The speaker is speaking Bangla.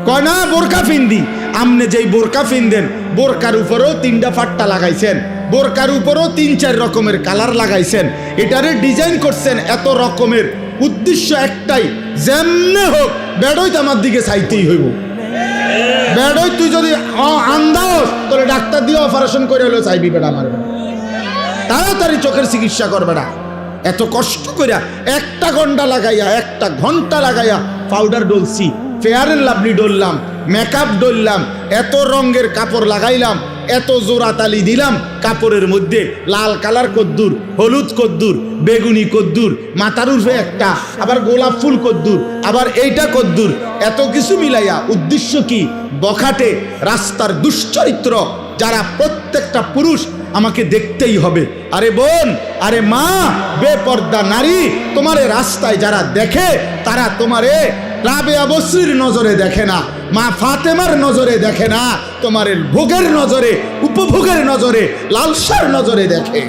কয় না বোরকা ফিন্দি। আমনে যেই বোরকা ফিনদেন বোরকার উপরেও 3টা ফাট্টা লাগাইছেন, বোরকার উপরেও 3-4 রকমের কালার লাগাইছেন, এটারে ডিজাইন করছেন এত রকমের, উদ্দেশ্য একটাই, যেমনে হোক বেড়ই তো আমার দিকে চাইতেই হইব। বেড়ই তুই যদি আন্দাজ তোরে ডাক্তার দিয়ে অপারেশন করে হলেও চাইবি বেড়া আমার, তাড়াতাড়ি চোখের চিকিৎসা করবে না। এত কষ্ট করিয়া 1 ঘন্টা লাগাইয়া পাউডার ডলছি, ফেয়ার এন্ড লাভলি ডললাম, মেকআপ ডললাম, এত রঙের কাপড় লাগাইলাম, এত জোড়া তালি দিলাম কাপড়ের মধ্যে, লাল কালার কদ্দুর, হলুদ কদ্দুর, বেগুনি কদ্দুর, মাথার উর্ফে একটা, আবার গোলাপ ফুল কদ্দুর, আবার এইটা কদ্দুর, এত কিছু মিলাইয়া উদ্দেশ্য কি? বখাটে রাস্তার দুশ্চরিত্র যারা প্রত্যেকটা পুরুষ আমাকে দেখতেই হবে। আরে বোন, আরে মা, বেপর্দা নারী, তোমারে রাস্তায় যারা দেখে তারা তোমারে রাবেয়া বসরির নজরে দেখে না, মা ফাতেমার নজরে দেখে না, তোমার ভোগের নজরে, উপভোগের নজরে, লালসার নজরে দেখে।